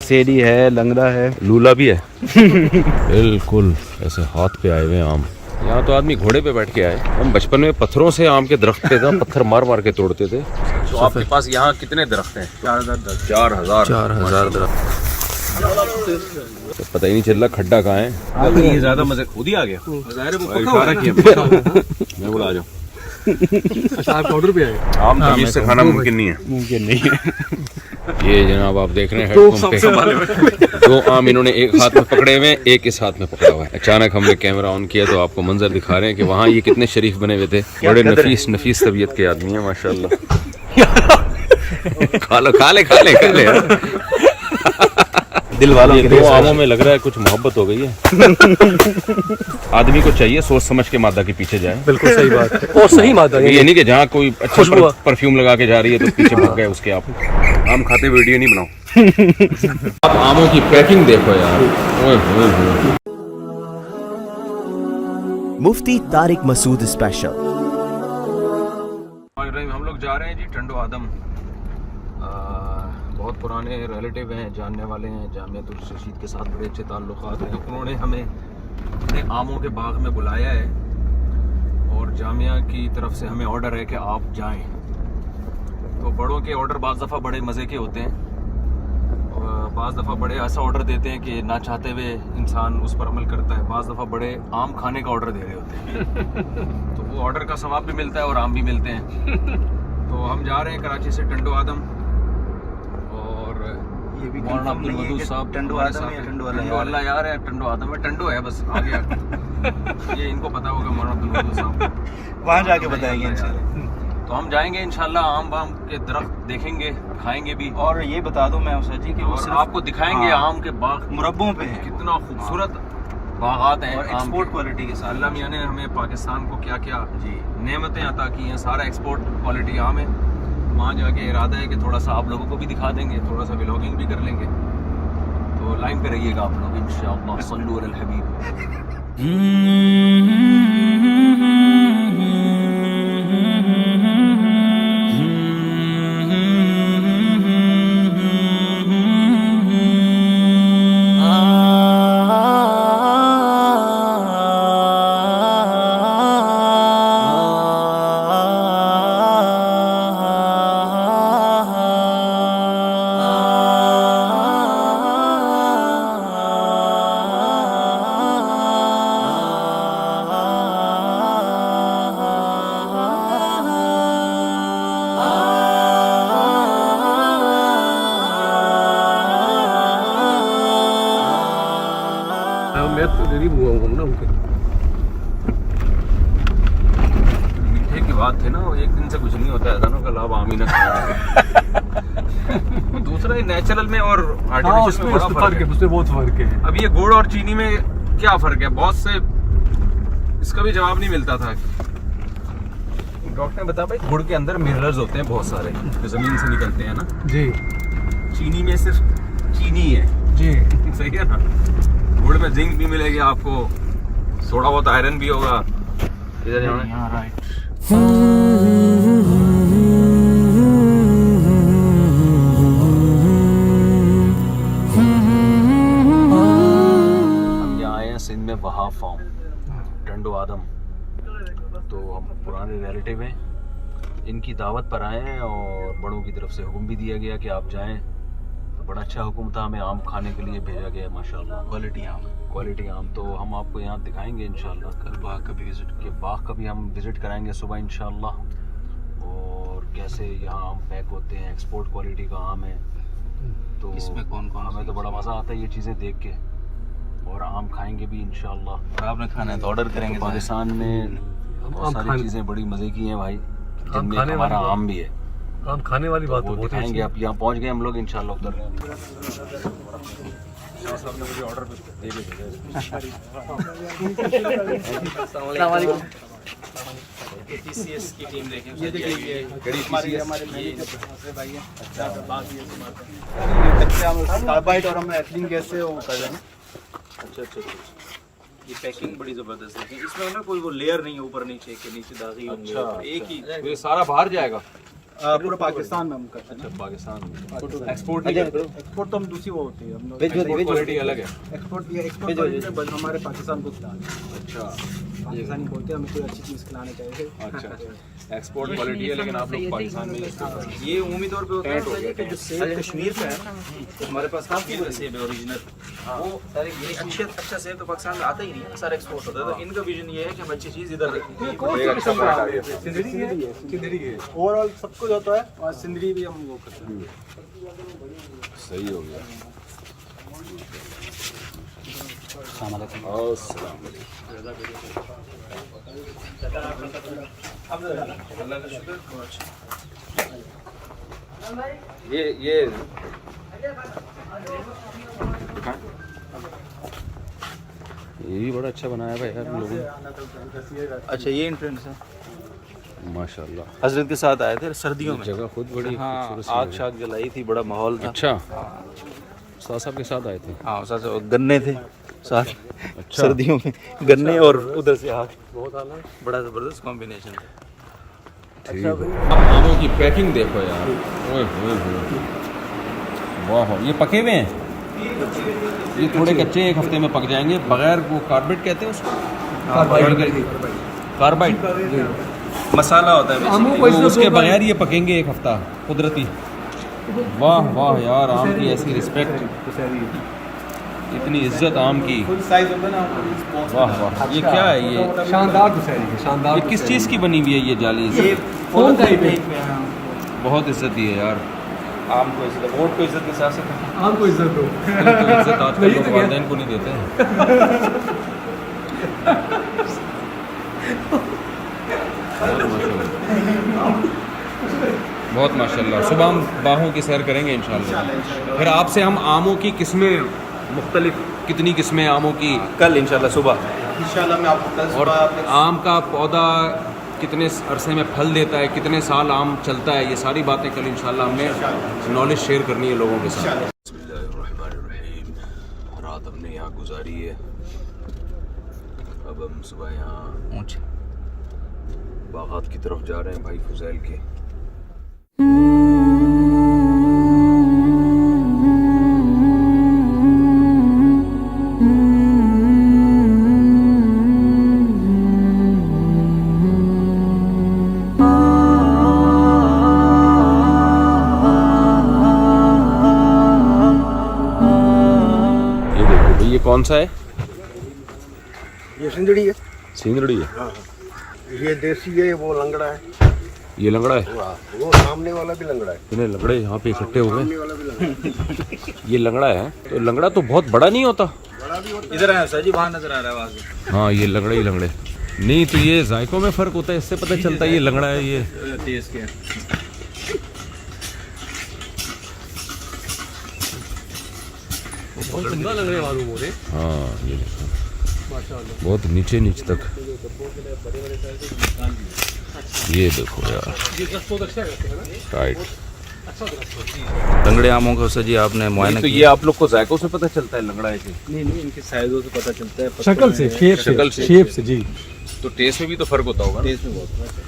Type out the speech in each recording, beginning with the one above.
सेरी है, लंगड़ा है, लूला भी है। बिल्कुल ऐसे हाथ पे आए हुए आम। यहाँ तो आदमी घोड़े पे बैठ के आए। हम बचपन में पत्थरों से आम के दरख्त पे था, पत्थर मार मार के तोड़ते थे। तो आपके पास यहाँ कितने दरख्त हैं? 4000 दरख्त। तो पता ही नहीं चल रहा खड्डा कहाँ है। ये ज्यादा मजे खुद ही आ गया। मैं बोला आ जाओ। ऑर्डर पे आए। आम तमीज से खाना मुमकिन नहीं है। ये जनाब आप देख रहे हैं हेडपंप पे 2 आम इन्होंने एक हाथ में पकड़े हुए, एक इस हाथ में पकड़ा हुआ है। अचानक हमने कैमरा ऑन किया तो आपको मंजर दिखा रहे हैं कि वहाँ ये कितने शरीफ बने हुए थे। बड़े नफीस तबीयत के आदमी हैं माशाल्लाह। खा ले दिल वालों के 2 आमों में लग रहा है कुछ मोहब्बत हो गई है। आदमी को चाहिए सोच समझ के मादा के पीछे जाए। बिल्कुल सही बात है। और सही मादा ये नहीं कि जहाँ कोई अच्छा परफ्यूम लगा के जा रही है तो पीछे भाग गए उसके। आप आम खाते वीडियो नहीं बनाओ। आप आमों की पैकिंग देखो यार। मुफ्ती तारिक मसूद स्पेशल। हम लोग जा रहे हैं जी टंडो आदम। बहुत पुराने रिलेटिव हैं, जानने वाले हैं। जामियातुल रशीद के साथ बड़े अच्छे ताल्लुकात हैं। उन्होंने हमें अपने आमों के बाग में बुलाया है और जामिया की तरफ से हमें ऑर्डर है कि आप जाएं। तो बड़ों के ऑर्डर बाज़ दफ़ा बड़े मज़े के होते हैं और बाज़ दफ़ा बड़े ऐसा ऑर्डर देते हैं कि ना चाहते हुए इंसान उस पर अमल करता है। बाज़ दफ़ा बड़े आम खाने का ऑर्डर दे रहे होते हैं। तो वो ऑर्डर का सवाब भी मिलता है और आम भी मिलते हैं। तो हम जा रहे हैं कराची से टंडो आदम। ये भी मौलाना अब्दुल वदूद साहब टंडो अल्लाह यार है। टंडो आदम है, टंडो है बस आ गया। ये इनको पता होगा मौलाना अब्दुल वदूद साहब, वहाँ जाके बताएंगे इंशाल्लाह। तो हम जाएंगे इंशाल्लाह। आम वाम के दरख्त देखेंगे, खाएंगे भी। और ये बता दो मैं उसे जी कि और आपको दिखाएंगे आम के बाग मुरब्बों पे है, कितना खूबसूरत बागात हैं और एक्सपोर्ट क्वालिटी के साथ। अल्लाह मियां ने हमें पाकिस्तान को क्या क्या नेमतें अता की हैं, सारा एक्सपोर्ट क्वालिटी आम है। वहाँ जाके इरादा है कि थोड़ा सा आप लोगों को भी दिखा देंगे, थोड़ा सा व्लॉगिंग भी कर लेंगे। तो लाइन पे रहिएगा आप लोग इंशाअल्लाह। सल्लू अलल हबीब। मैं तो गरीब हुआ हूँ ना उनके। मीठे की बात थी ना, वो एक दिन से कुछ नहीं होता है ना, कल आप आम ही ना खाओ। दूसरा ही नेचुरल में और आर्टिफिशियल में बड़ा फर्क है। उसमें बहुत फर्क है। अब ये गुड़ और चीनी में क्या फर्क है? बहुत से इसका भी जवाब नहीं मिलता था। डॉक्टर ने बताया भाई गुड़ के अंदर मिनरल्स होते हैं बहुत सारे जो जमीन से निकलते हैं ना जी। चीनी में सिर्फ चीनी है जी। सही है ना। गुड़ में जिंक भी मिलेगी आपको, थोड़ा बहुत आयरन भी होगा। इधर जाना राइट। हम यहाँ आए हैं सिंध में वहाब फार्म टंडो आदम। तो हम पुराने रिलेटिव हैं, इनकी दावत पर आए हैं और बड़ों की तरफ से हुक्म भी दिया गया कि आप जाएं। तो बड़ा अच्छा हुक्म था, हमें आम खाने के लिए भेजा गया माशाल्लाह। क्वालिटी आम तो हम आपको यहाँ दिखाएंगे इंशाल्लाह। कल बाग का भी हम विज़िट कराएंगे सुबह इंशाल्लाह। और कैसे यहाँ आम पैक होते हैं, एक्सपोर्ट क्वालिटी का आम है। तो इसमें कौन हमें तो बड़ा मज़ा आता है ये चीज़ें देख के, और आम खाएंगे भी इंशाल्लाह। और आपने खाना है तो ऑर्डर करेंगे। पाकिस्तान में बहुत सारी चीज़ें बड़ी मज़े की हैं भाई, जिनमें हमारा आम भी है। आम खाने वाली बात वो दिखाएंगे। आप यहाँ पहुँच गए हम लोग इंशाल्लाह उधर। मुझे ऑर्डर दे की टीम देखें। ये देखिए हमारे भाई है। अच्छा कार्बाइड और हम एथिलीन गैस से वो कर रहे हैं। अच्छा ये पैकिंग बड़ी जबरदस्त है। इसमें ना कोई वो लेयर नहीं है ऊपर नीचे के, नीचे दागी। अच्छा एक ही तो ये सारा बाहर जाएगा। पूरा पाकिस्तान में हम करते हैं। अच्छा पाकिस्तान में एक्सपोर्ट नहीं करते? एक्सपोर्ट तो हम दूसरी वो होती है, हम लोग एक्सपोर्ट क्वालिटी अलग है। एक्सपोर्ट बस हमारे पाकिस्तान को खिलाना है। अच्छा पाकिस्तानी बोलते हैं हमें कोई अच्छी चीज़ खिलानी चाहिए। अच्छा एक्सपोर्ट क्वालिटी है लेकिन आप लोग पाकिस्तान में यूज़ करते हैं। ये उम्मीद तौर पे होता टेंट हो है गया, कि जो सेब कश्मीर का है तो हमारे पास काफी सेब है ओरिजिनल, वो सारे ये अच्छा सेब तो पाकिस्तान में आता ही नहीं है, सारा एक्सपोर्ट होता है। तो इनका विजन ये है कि हम अच्छी चीज़ इधर रखें। एक अच्छा पॉइंट आ गया। ओवरऑल सब कुछ होता है और सिंदरी भी हम वो करते हैं। सही हो गया। ये भी बड़ा अच्छा बनाया भाई यार लोगों ने। अच्छा ये एंट्रेंस है, माशाल्लाह। हजरत के साथ आए थे सर्दियों में। जगह खुद बड़ी हाँ खूबसूरत सी आग जगह। शाग जलाई थी, बड़ा माहौल था। अच्छा साहब साहब के साथ आए थे। हाँ साथ गन्ने थे साथ, अच्छा। सर्दियों में गन्ने और उधर से आग, बड़ा जबरदस्त कॉम्बिनेशन था। ठीक है। अब आमों की पैकिंग देखो यार, ओए होए होए, वाह ये पके हुए हैं, ये थोड़े कच्चे एक हफ्ते में पक जाएंगे बगैर वो कार्बेट कहते हैं उसको, कार्बाइड मसाला होता है तो उसके बगैर ये पकेंगे एक हफ्ता कुदरती। वाह वाह यार आम की ऐसी रिस्पेक्ट, इतनी इज्जत आम की, साइज होता है ना। वाह वाह। ये क्या है ये शानदार दुशहरी है, शानदार। ये किस चीज़ की बनी हुई है ये जाली? ये फोन टाइप है। बहुत इज्जत दी है यार आम को इज्जत, वोट को इज्जत के साथ साथ आम को इज्जत दो। तो इज्जत आजकल लोग वालिदैन को नहीं देते हैं। बहुत माशाल्लाह। सुबह हम बाहों की सैर करेंगे इंशाल्लाह। फिर आपसे हम आमों की किस्में मुख्तलिफ, कितनी किस्में आमों की, कल इंशाल्लाह सुबह इंशाल्लाह मैं आपको कल और सुबह आम का पौधा कितने अरसे में फल देता है, कितने साल आम चलता है, ये सारी बातें कल इंशाल्लाह हमें नॉलेज शेयर करनी है लोगों के साथ। बिस्मिल्लाहिर्रहमानिर्रहीम। रात हमने यहाँ गुजारी है, अब हम सुबह यहाँ ऊँचे बागात की तरफ जा रहे हैं भाई फुजैल के। ये देखो भाई ये कौन सा है? ये सिंदड़ी है। सिंदड़ी है। हाँ ये देसी है, वो लंगड़ा है। ये लंगड़ा है। वो सामने वाला भी लंगड़ा है। इतने लंगड़े यहाँ पे इकट्ठे हो सामने गए। वाला भी लंगड़ा है। ये लंगड़ा है, तो लंगड़ा तो बहुत बड़ा नहीं होता। बड़ा भी होता इधर आया सर जी, वहाँ नजर आ रहा है वहाँ से। हाँ ये लंगड़े ही लंगड़े नहीं, तो ये जायकों में फर्क होता है, इससे पता चलता है ये लंगड़ा है। ये टेस्ट के बहुत सुंदर लग रहे हैं मालूम हो रहे। हाँ ये देखो बहुत नीचे नीचे तक, ये देखो यार ये दस बहुत अच्छा करते हैं ना। राइट। लंगड़े आमों का सर जी आपने मुआयना तो ये आप लोग को जायकों से पता चलता है लंगड़ा है कि नहीं नहीं, इनके साइजों से पता चलता है, शक्ल से, शेप शक्ल से। शेप से जी। तो टेस्ट में भी तो फर्क होता होगा ना? टेस्ट में बहुत फर्क है।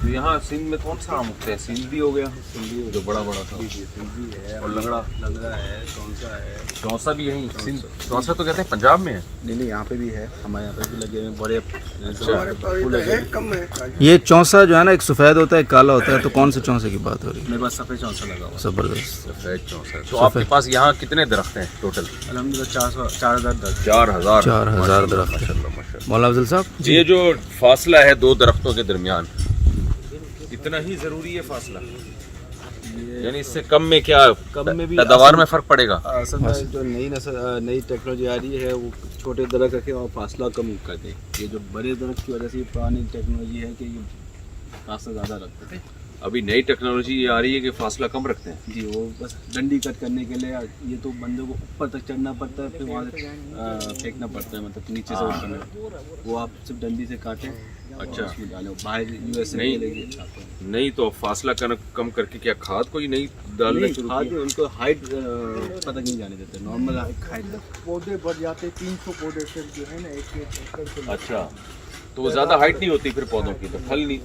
तो यहाँ सिंध में कौन सा आम उगता है? सिंधी हो गया, सिंधी जो बड़ा बड़ा था, और लंगड़ा लंगड़ा है, चौंसा है। चौंसा भी यहीं सिंध, चौंसा तो कहते हैं पंजाब में है। नहीं नहीं, यहाँ पे भी है, हमारे यहाँ पे भी लगे हुए बड़े। हमारे पास इधर है, कम है। ये चौंसा जो है ना, एक सफ़ेद होता है, एक काला होता है, तो कौन से चौंसे की बात हो रही है? मेरे पास सफेद चौंसा लगा हुआ। जबरदस्त। सफेद चौंसा। तो आपके पास यहाँ कितने दरख्त हैं टोटल? अल्हम्दुलिल्लाह 4,010। 4,000। 4,000 दरख्त है। माशाल्लाह माशाल्लाह। मौलाना अफजल साहब, ये जो फासला है दो दरख्तों के दरमियान, इतना ही जरूरी है फासला? यानी इससे कम में क्या कम में भी पैदावार में फर्क पड़ेगा? असल में जो नई टेक्नोलॉजी आ रही है, वो छोटे दरख्त रखे और फासला कम कर दे। ये जो बड़े दरख्त की वजह से ये पुरानी टेक्नोलॉजी है कि ये फासला ज़्यादा रखते थे। अभी नई टेक्नोलॉजी ये आ रही है कि फासला कम रखते हैं। जी, वो बस डंडी कट करने के लिए ये तो बंदे को ऊपर तक चढ़ना पड़ता है, फिर वहाँ से फेंकना पड़ता है, मतलब नीचे से उठना। वो आप सिर्फ डंडी से काटें। अच्छा। उसमें डालें, बाहर यूएस नहीं। के लिए अच्छा होता है। नहीं तो फासला कम करके क्या खाद कोई नहीं डालना नहीं, शुरू खाद की? में उनको हाइट पता नहीं जाने देते, नॉर्मल हाइट। पौधे बढ़ जाते, 300 पौधे से जो है ना, एक एकड़ से। अच्छा, तो वो ज्यादा हाइट नहीं होती फिर पौधों की, तो फल नहीं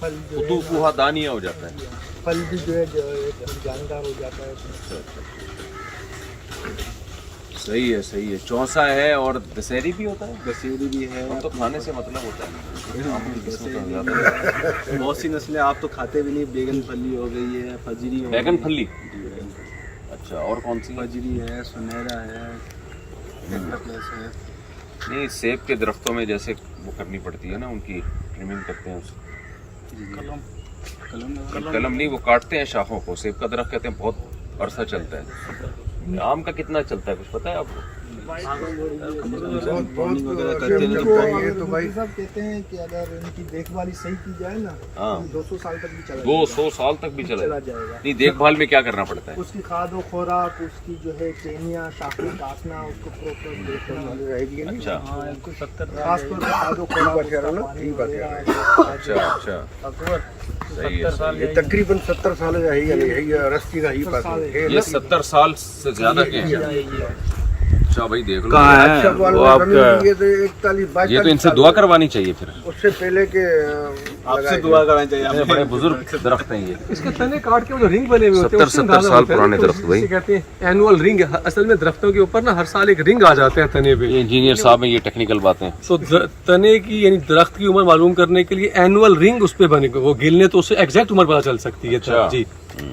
फल जो तो वहाँ दानिया हो जाता है। फल भी जो है एकदम जानदार हो जाता है। सही है, सही है। चौसा है और दशहरी भी होता है। दशहरी भी है। तो खाने से मतलब होता है। बहुत सी नस्लें आप तो खाते भी नहीं। बैगन फली हो गई है, फजरी हो बैगन गई। फली। अच्छा, और कौन सी? फजरी है, सुनहरा है, प्लस है। नहीं, सेब के दरख्तों में जैसे वो करनी पड़ती है ना, उनकी ट्रिमिंग करते हैं उसको। कलम नहीं, वो काटते हैं शाखों को। सेब का दरख्त कहते हैं बहुत अरसा चलता है। आम का कितना चलता है, कुछ पता है आपको? तो भाई सब कहते हैं कि अगर इनकी देखभाल सही की जाए ना, हाँ, 200 साल तक भी चला 200 साल तक भी चला जाएगा। नहीं, देखभाल में क्या करना पड़ता है? उसकी खाद और खुराक, उसकी जो है टहनियाँ, शाखें काटना, उसको प्रॉपर देखना रहेगी। अच्छा, खासतौर पर खाद और खुराक। अच्छा, अच्छा, सही है। ये तकरीबन 70 साल रस्ती का ही पास है। ये 70 साल से ज्यादा के हैं। अच्छा भाई, देख लो। कहाँ है वो आपका? ये तो 41-42 ये तो इनसे दुआ करवानी चाहिए फिर। उससे पहले के आपसे दुआ करानी चाहिए। ये बड़े बुजुर्ग दरख्त हैं ये। इसके तने काट के वो जो रिंग बने हुए होते हैं, 70 साल पुराने दरख्त भाई। कहते हैं एनुअल रिंग। असल में दरख्तों के ऊपर ना हर साल एक रिंग आ जाते हैं तने पे। ये इंजीनियर साहब हैं, ये टेक्निकल बातें। तो तने की यानी दरख्त की उम्र मालूम करने के लिए एनुअल रिंग उस पे बने, वो गिलने तो उससे एग्जैक्ट उम्र पता चल सकती है। अच्छा। जी,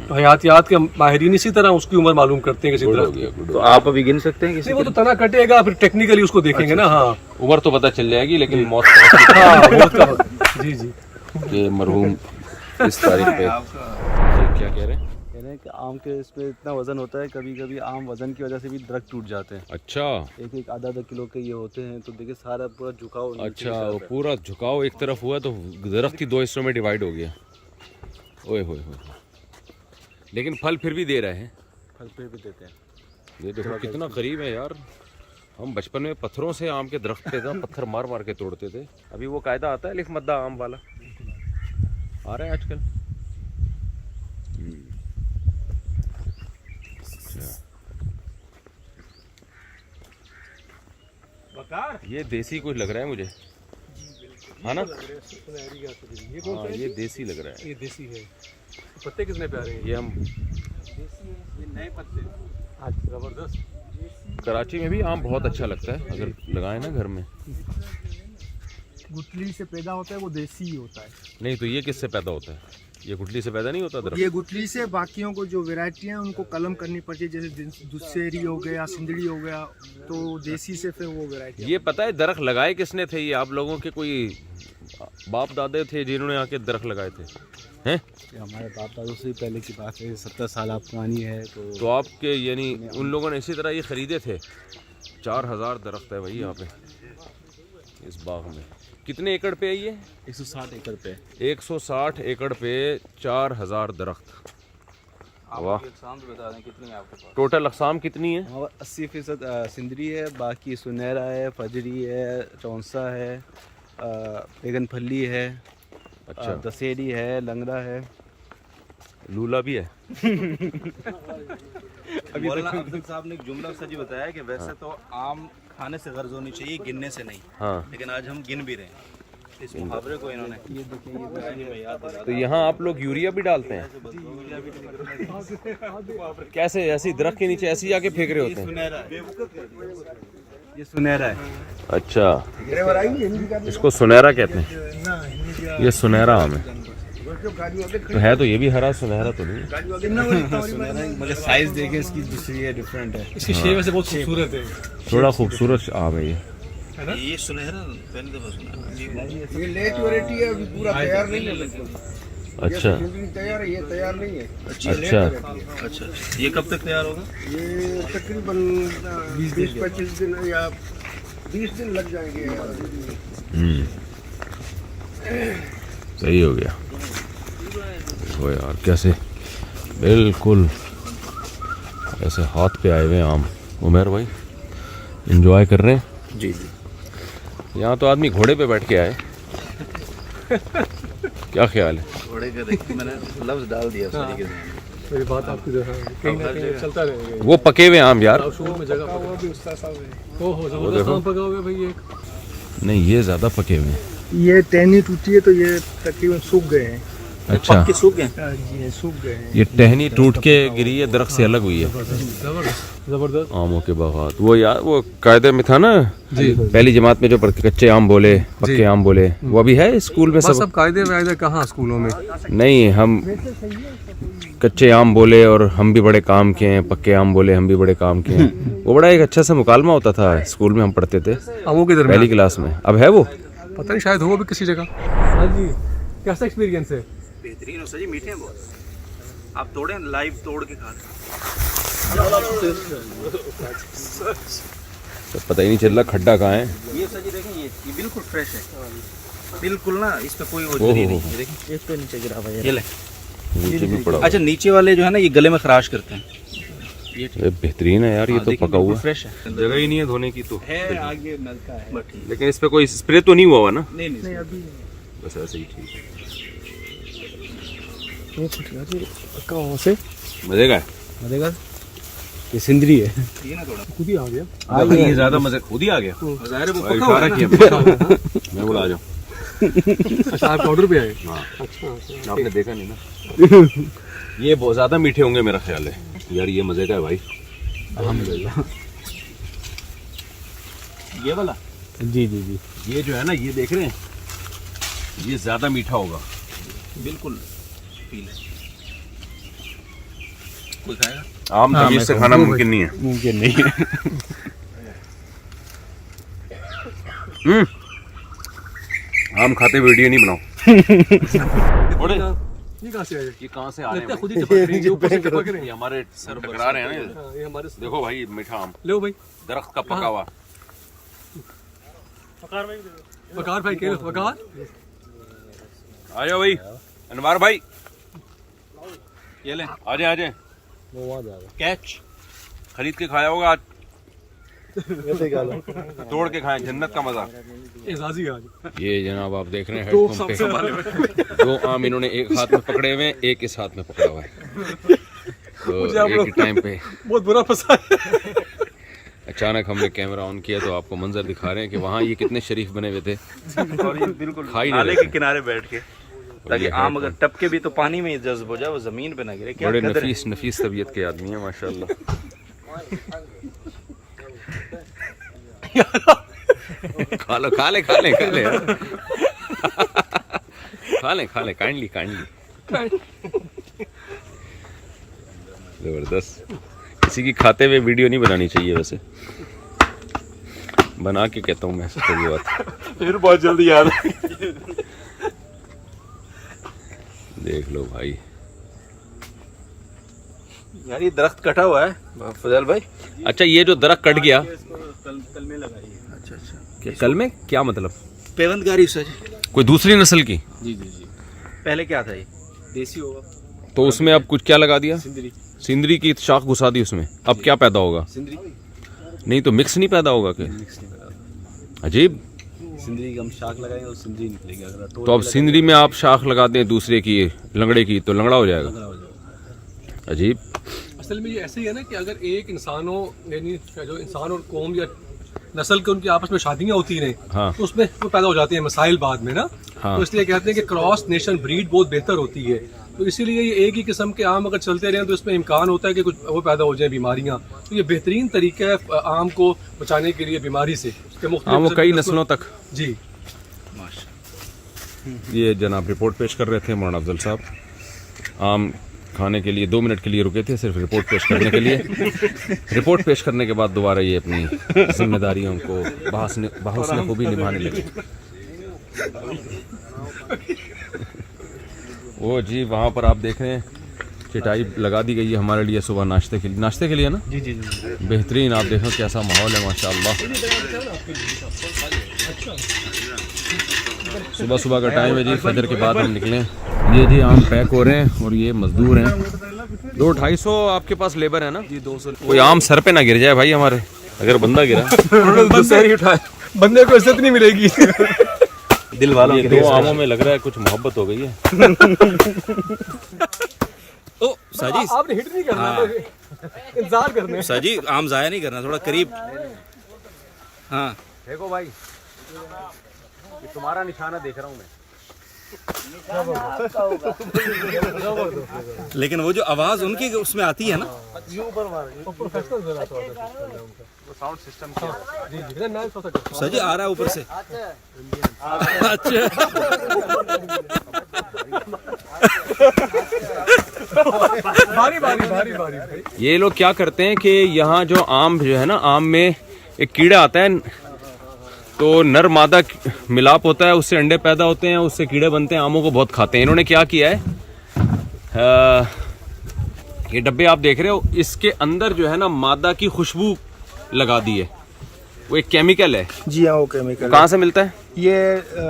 तो हयातियात के माहिरीन इसी तरह उसकी उम्र मालूम करते हैं किसी दरख्त की। तो आप अभी गिन सकते हैं किसी? वो तो तना कटेगा, फिर टेक्निकली उसको देखेंगे ना। हाँ, उम्र तो पता चल जाएगी, लेकिन मौत हाँ, बहुत का। जी जी, के मरहूम इस तारीख पे। क्या कह रहे हैं? कह रहे हैं कि आम के इस पे इतना वजन होता है, कभी कभी आम वजन की वजह से भी दरख्त टूट जाते हैं। अच्छा, एक आधा किलो के ये होते हैं। तो देखिए सारा पूरा झुकाव नीचे की अच्छा, वो तरफ है। पूरा झुकाव एक तरफ हुआ तो दरख्त ही 2 हिस्सों में डिवाइड हो गया। ओए होए होए। लेकिन फल फिर भी दे रहे हैं। फल पे भी देते हैं। ये देखो कितना करीब है यार। हम बचपन में पत्थरों से आम के दरख्त पे था, पत्थर मार मार के तोड़ते थे। अभी वो कायदा आता है लिख मद्दा आम वाला आ रहा है आजकल। अच्छा, ये देसी कुछ लग रहा है मुझे, है ना? ये कौन सा हाँ, है? ये देसी लग रहा है। ये देसी है। पत्ते कितने प्यारे हैं। ये हम नए पत्ते। आज जबरदस्त। कराची में भी आम बहुत अच्छा लगता है अगर लगाए ना घर में। गुठली से पैदा होता है, वो देसी ही होता है। नहीं तो ये किससे पैदा होता है? ये गुठली से पैदा नहीं होता दरख्त? ये गुठली से बाकियों को जो वैरायटी है उनको कलम करनी पड़ती है, जैसे दुसेरी हो गया, सिंदड़ी हो गया, तो देसी से फिर वो वैरायटी। ये पता है दरख्त लगाए किसने थे? ये आप लोगों के कोई बाप दादे थे जिन्होंने आके दरख्त लगाए थे? हैं? हमारे बाप दादों से पहले की बात है, 70 साल पुरानी है। तो आपके यानी उन लोगों ने इसी तरह ये खरीदे थे। 4000 दरख्त है भाई यहाँ पे इस बाग में। कितने एकड़ पे है ये? 160 एकड़ पे। 160 एकड़ पे 4000 दरख्त। वाह। बता दें कितनी है आपके पास? टोटल अक़साम कितनी है? 80% सिंदरी है, बाकी सुनहरा है, फजरी है, चौंसा है, बैगन फली है, अच्छा, दशहरी है, लंगड़ा है, लूला भी है। मौलाना अब्दुल साहब ने एक जुमला सजी बताया कि वैसे तो आम खाने से गर्ज होनी चाहिए, गिनने से नहीं। हाँ, लेकिन आज हम गिन भी रहे हैं। इस मुहावरे को इन्होंने तो यहाँ आप लोग यूरिया भी डालते हैं? कैसे? ऐसी दरख्त के नीचे ऐसी आके फेंक रहे होते हैं? ये सुनहरा है। अच्छा, इसको सुनहरा कहते हैं। ये सुनहरा आम है। तो है तो ये भी हरा सुनहरा तो नहीं है। मगर साइज देखें इसकी दूसरी है, डिफरेंट है। इसकी शेप वैसे बहुत खूबसूरत है। थोड़ा खूबसूरत आम है ये सुनहरा पहली दफा सुना। ये लेट वैरायटी है, अभी पूरा तैयार नहीं है बिल्कुल। अच्छा, तैयार है, ये तैयार नहीं है। अच्छा, अच्छा, ये कब तक तैयार होगा? ये तकरीबन 20-25 दिन या 20 दिन लग जाएंगे। सही हो गया। देखो यार कैसे बिल्कुल ऐसे हाथ पे आए हुए आम। उमर भाई एंजॉय कर रहे हैं? जी जी। यहाँ तो आदमी घोड़े पे बैठ के आए। क्या ख्याल है? घोड़े का देखिए मैंने लफ्ज डाल दिया उस तरीके से। मेरी बात आपकी कहीं ना कहीं चलता रहेगा। वो पके हुए आम यार। शुरू में जगह हो जबरदस्त आम पका हुआ है भाई। एक नहीं ये ज़्यादा पके हुए हैं। ये टहनी टूटी है तो ये तकरीबन सूख गए हैं। अच्छा, पक के सूख गए। जी ये सूख गए हैं। ये टहनी टूट के गिरी है, दरख्त से अलग हुई है। जबरदस्त। आमों के बागात, वो यार वो कायदे में था ना जी, पहली जमात में जो कच्चे आम बोले, पक्के आम बोले, वो अभी है स्कूल में सब कायदे वायदे कहाँ स्कूलों में? नहीं, हम कच्चे आम बोले और हम भी बड़े काम के हैं, पक्के आम बोले हम भी बड़े काम के हैं। वो बड़ा एक अच्छा सा मुकालमा होता था स्कूल में, हम पढ़ते थे आमों के दरमियान। पहली क्लास में। अब है वो? पता नहीं, शायद हो भी किसी जगह। हाँ जी, कैसा एक्सपीरियंस है? बेहतरीन हो सर जी, मीठे हैं बहुत। आप तोड़े लाइव तोड़ के खा तो पता ही नहीं चल रहा खड्डा कहाँ है। ये सर जी देखें, ये बिल्कुल फ्रेश है, बिल्कुल ना, इस पे कोई वो नहीं है। देखिए एक तो नीचे गिरा हुआ है। ये ले। नीचे भी पड़ा। अच्छा, नीचे वाले जो है ना ये गले में खराश करते हैं। ये बेहतरीन है यार, ये तो पका हुआ फ्रेश है। जगह ही नहीं है धोने की तो है आगे नलका है, लेकिन इस पे कोई स्प्रे तो नहीं हुआ हुआ ना? नहीं अभी बस ऐसे ही ठीक है। ये फुट गया जी कहाँ से? मजे का है, मजेगा। ये सिंदरी है। ये ना थोड़ा खुद ही आ गया। ये ज्यादा मजे, खुद ही आ गया। ज़ाहिर है वो भाई, पका हुआ है इशारा ना। किया मैं बोला आ जाओ। अच्छा, आप ऑर्डर पे आए? हाँ, आपने देखा नहीं ना। ये बहुत ज्यादा मीठे होंगे मेरा ख्याल है यार। ये मजे का है भाई, अल्हम्दुलिल्लाह। ये वाला जी जी जी। ये जो है ना, ये देख रहे हैं, ये ज्यादा मीठा होगा। बिल्कुल फील है। कोई खाएगा? आम तमीज से खाना मुमकिन नहीं है। मुमकिन नहीं है। आम खाते वीडियो नहीं बनाओ। ये कहाँ से आए? ये कहाँ से आ रहे हैं खुद ही चिपक रहे हैं, ऊपर से चिपक रहे भाई? हैं। ये हमारे सर टकरा रहे हैं ना। हाँ, ये हमारे देखो भाई, मीठा आम लो भाई, दरख्त का पका हुआ। वकार भाई कह वकार। आ जाओ भाई, अनवार भाई, ये ले आ जाए आ जाए। कैच। खरीद के खाया होगा आज, तोड़ के खाएं, जन्नत का मजा। एजाजी आज। ये जनाब आप देख रहे हैं हेडपंप पे 2 आम इन्होंने एक हाथ में पकड़े हुए हैं, एक इस हाथ में पकड़ा हुआ है। तो एक ही टाइम पे बहुत बुरा फंसा है। अचानक हमने कैमरा ऑन किया तो आपको मंजर दिखा रहे हैं कि वहाँ ये कितने शरीफ बने हुए थे। और ये बिल्कुल खा ही नहीं नाले रहे के किनारे बैठ के, ताकि आम अगर टपके भी तो पानी में ही जज्ब हो जाए, वो जमीन पे ना गिरे। क्या बड़े कदर है। नफीस तबीयत के आदमी हैं माशाल्लाह। खा लो खा ले काइंडली जबरदस्त। किसी की खाते हुए वीडियो नहीं बनानी चाहिए वैसे, बना के कहता हूँ मैं थोड़ी बात, फिर बहुत जल्दी याद। देख लो भाई। यार ये दरख्त कटा हुआ है फजल भाई। अच्छा, ये जो दरख्त कट गया, कल में लगाई है। अच्छा। कल में क्या मतलब? पेवंदगारी सर। कोई दूसरी नस्ल की? जी। पहले क्या था ये? देसी होगा। तो उसमें अब कुछ क्या लगा दिया? सिंदरी की शाख घुसा दी उसमें। अब क्या पैदा होगा? सिंदरी नहीं तो मिक्स नहीं पैदा होगा क्या? अजीब। सिंदरी की हम शाख लगाएंगे और सिंदरी निकलेगी। अगर तो अब सिंदरी में आप शाख लगा दें दूसरे की, लंगड़े की, तो लंगड़ा हो जाएगा। अजीब। असल में ये ऐसे ही है ना कि अगर एक इंसान हो, यानी जो इंसान और कौम या नस्ल के उनकी आपस में शादियां होती हैं, हाँ। तो उसमें वो पैदा हो जाती है मसाइल बाद में ना। हाँ। तो इसलिए कहते हैं कि क्रॉस नेशन ब्रीड बहुत बेहतर होती है। तो इसीलिए ये एक ही किस्म के आम अगर चलते रहें तो इसमें इम्कान होता है कि कुछ वो पैदा हो जाए बीमारियां। तो ये बेहतरीन तरीका है आम को बचाने के लिए बीमारी से। हाँ, वो कई नस्लों तक। जी। ये जनाब रिपोर्ट पेश कर रहे थे मौलाना अफजल साहब। आम खाने के लिए 2 मिनट के लिए रुके थे, सिर्फ रिपोर्ट पेश करने के लिए। रिपोर्ट पेश करने के बाद दोबारा ये अपनी जिम्मेदारियों को बहूसने खूबी निभाने लगे। वो जी वहाँ पर आप देख रहे हैं चटाई लगा दी गई है हमारे लिए सुबह नाश्ते के लिए ना। जी। बेहतरीन। आप देखो कैसा माहौल है माशाल्लाह। सुबह का टाइम है जी, फजर के बाद हम निकले। ये जी आम पैक हो रहे हैं और ये मजदूर हैं। 200-250 आपके पास लेबर है ना जी? 200। कोई आम सर पे ना गिर जाए भाई हमारे, अगर बंदा गिरा बंदे को इज्जत नहीं मिलेगी। दिल वालों ये 2 आमों में लग रहा है कुछ मोहब्बत हो गई है। ओ साजी, आपने हिट नहीं करना, इंतजार करने। साजी आम जाया नहीं करना, थोड़ा करीब। हाँ देखो भाई, ये तुम्हारा निशाना देख रहा हूँ मैं। लेकिन वो जो आवाज उनकी उसमें आती है ना, वो साउंड सिस्टम क्या सर जी आ रहा है ऊपर से। ये लोग क्या करते हैं कि यहाँ जो आम जो है ना, आम में एक कीड़ा आता है, तो नर मादा मिलाप होता है, उससे अंडे पैदा होते हैं, उससे कीड़े बनते हैं, आमों को बहुत खाते हैं। इन्होंने क्या किया है, ये डब्बे आप देख रहे हो, इसके अंदर जो है ना मादा की खुशबू लगा दी है। वो एक केमिकल है। जी हाँ, वो केमिकल कहाँ से मिलता है? ये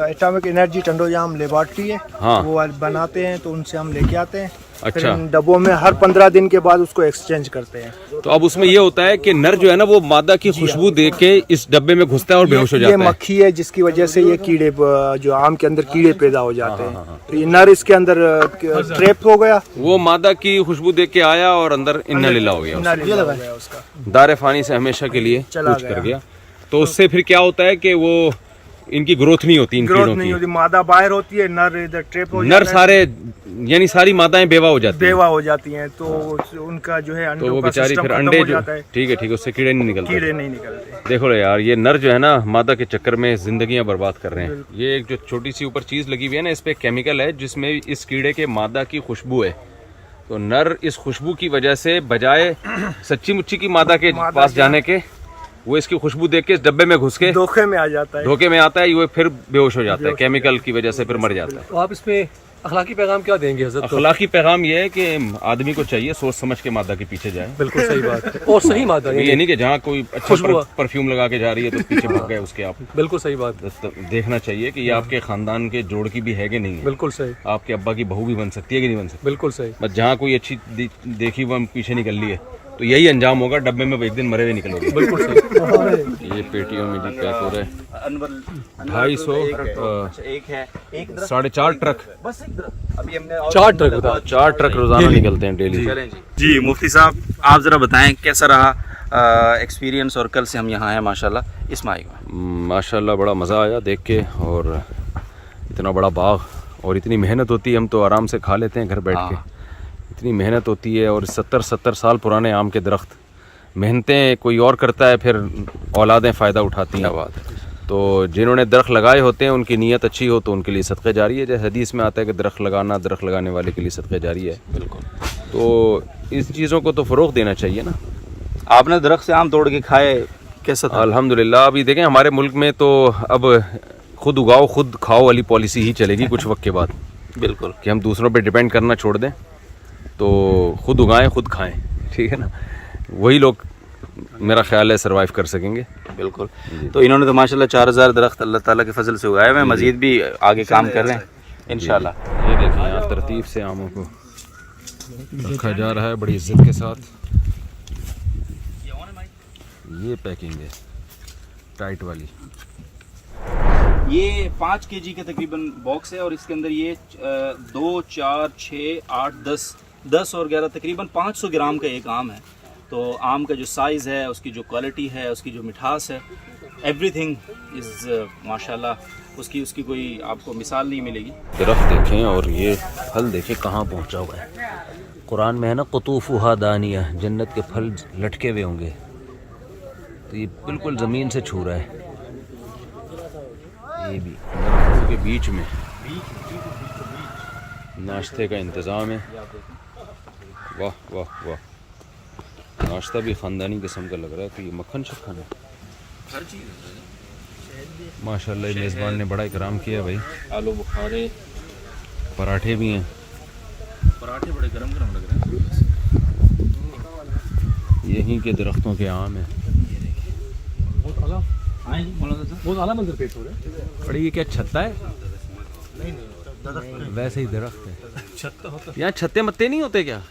एटॉमिक एनर्जी टंडोजाम लेबॉर्ट्री है। हाँ। वो बनाते हैं, तो उनसे हम लेके आते हैं। अच्छा। फिर इन डब्बों में हर 15 दिन के बाद उसको एक्सचेंज करते हैं। तो अब उसमें ये होता है कि नर जो है ना वो मादा की खुशबू देख के इस डब्बे में घुसता है और बेहोश हो जाता ये है। मक्खी है जिसकी वजह से ये कीड़े जो आम के अंदर कीड़े पैदा हो जाते हैं। तो ये नर इसके अंदर ट्रैप हो गया, वो मादा की खुशबू देख के आया और अंदर इन्ना लीला हो गया, नालीला हो गया उसका, दारे फानी से हमेशा के लिए चला कूच कर गया। तो उससे फिर क्या होता है कि वो इनकी ग्रोथ नहीं होती, इन ग्रोथ कीड़ों नहीं की। होती, मादा बाहर होती है, नर इधर ट्रैप हो नर जाता है, सारे यानी सारी मादाएं बेवा हो जाती हैं। बेवा हो जाती हैं। तो उनका जो है तो अंडों वो का बेचारी सिस्टम फिर खत्म अंडे हो जो जाता है, ठीक है उससे कीड़े नहीं निकलते। कीड़े नहीं निकलते। देखो रे यार, ये नर जो है ना मादा के चक्कर में जिंदगियां बर्बाद कर रहे हैं। ये एक जो छोटी सी ऊपर चीज लगी हुई है ना, इस पे केमिकल है जिसमें इस कीड़े के मादा की खुशबू है। तो नर इस खुशबू की वजह से बजाय सच्ची मुच्ची की मादा के पास जाने के, वो इसकी खुशबू देख के इस डब्बे में घुस के धोखे में आ जाता है। धोखे में आता है, वो फिर बेहोश हो जाता है, केमिकल की वजह से फिर मर जाता है। तो आप इसमें अखलाकी पैगाम क्या देंगे हज़रत? अखलाकी पैगाम ये है कि आदमी को चाहिए सोच समझ के मादा के पीछे जाए। बिल्कुल सही बात है, और सही मादा ये नहीं कि जहाँ कोई अच्छा परफ्यूम लगा के जा रही है तो पीछे भाग गए उसके आप। बिल्कुल सही बात है, तो देखना चाहिए कि ये आपके खानदान के जोड़ की भी है कि नहीं है। बिल्कुल सही, आपके अब्बा की बहू भी बन सकती है कि नहीं बन सकती। बिल्कुल सही। बस जहाँ कोई अच्छी देखी वो पीछे निकल ली है तो यही अंजाम होगा, डब्बे में एक दिन मरे हुए निकलोगे। बिल्कुल सही। ये पेटियों में जी पैक हो रहा है। 250 एक है, एक 4.5 ट्रक, बस एक अभी हमने 4 ट्रक बता। 4 ट्रक रोजाना निकलते हैं डेली। जी मुफ्ती साहब, आप ज़रा बताएं कैसा रहा एक्सपीरियंस, और कल से हम यहाँ हैं माशाल्लाह इस माही में। माशाल्लाह बड़ा मज़ा आया देख के, और इतना बड़ा बाग और इतनी मेहनत होती है। हम तो आराम से खा लेते हैं घर बैठ के, इतनी मेहनत होती है। और 70 साल पुराने आम के दरख्त, मेहनतें कोई और करता है, फिर औलादें फ़ायदा उठाती हैं। तो जिन्होंने दरख्त लगाए होते हैं उनकी नीयत अच्छी हो तो उनके लिए सदक़े जारी है। जैसे हदीस में आता है कि दरख्त लगाने वाले के लिए सदक़े जारी है। बिल्कुल। तो इस चीज़ों को तो फ़रोग़ देना चाहिए ना। आपने दरख्त से आम तोड़ के खाए, कैसा था? अल्हम्दुलिल्लाह। अभी देखें हमारे मुल्क में तो अब खुद उगाओ खुद खाओ वाली पॉलिसी ही चलेगी कुछ वक्त के बाद। बिल्कुल, कि हम दूसरों पे डिपेंड करना छोड़ दें, तो खुद उगाएं खुद खाएं, ठीक है ना। वही लोग मेरा ख्याल है सरवाइव कर सकेंगे। बिल्कुल। तो इन्होंने तो माशाल्लाह 4000 दरख्त अल्लाह ताला के फजल से उगाए हुए हैं, मजीद भी आगे काम कर रहे हैं इंशाल्लाह। ये देखिए यहाँ तरतीब से आमों को रखा जा रहा है बड़ी इज्जत के साथ। ये पैकिंग है टाइट वाली। ये 5 kg के तकरीबन बॉक्स है और इसके अंदर ये 2, 4, 6, 8, 10 और 11 तकरीबन 500 ग्राम का एक आम है। तो आम का जो साइज़ है, उसकी जो क्वालिटी है, उसकी जो मिठास है, एवरीथिंग इज़ माशाल्लाह, उसकी कोई आपको मिसाल नहीं मिलेगी। दरख्त देखें और ये फल देखें कहाँ पहुँचा हुआ है। कुरान में है ना, क़ुतूफ़ुहा दानिया, जन्नत के फल लटके हुए होंगे। तो ये बिल्कुल ज़मीन से छू रहा है। ये भी दरख्तों के बीच में नाश्ते का इंतज़ाम है। वाह वाह वाह, नाश्ता भी ख़ानदानी किस्म का लग रहा है। तो ये मक्खन शक्खन है, हर चीज़ माशाल्लाह। मेज़बान ने बड़ा इकराम किया भाई। आलू बुखारे, पराठे भी हैं। पराठे बड़े गरम गरम लग रहे हैं। यहीं के दरख्तों के आम हैं। बहुत आला मंजर पेश हो रहा है। बड़ी ये क्या छत्ता है? वैसे ही दरख्त है। यहाँ छत्ते मत्ते नहीं होते क्या?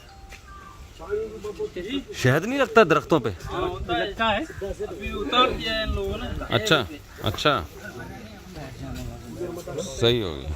शहद नहीं लगता दरख्तों पे? लगता है, अभी उतार दिया है इन लोगों ने। अच्छा अच्छा, सही हो गया।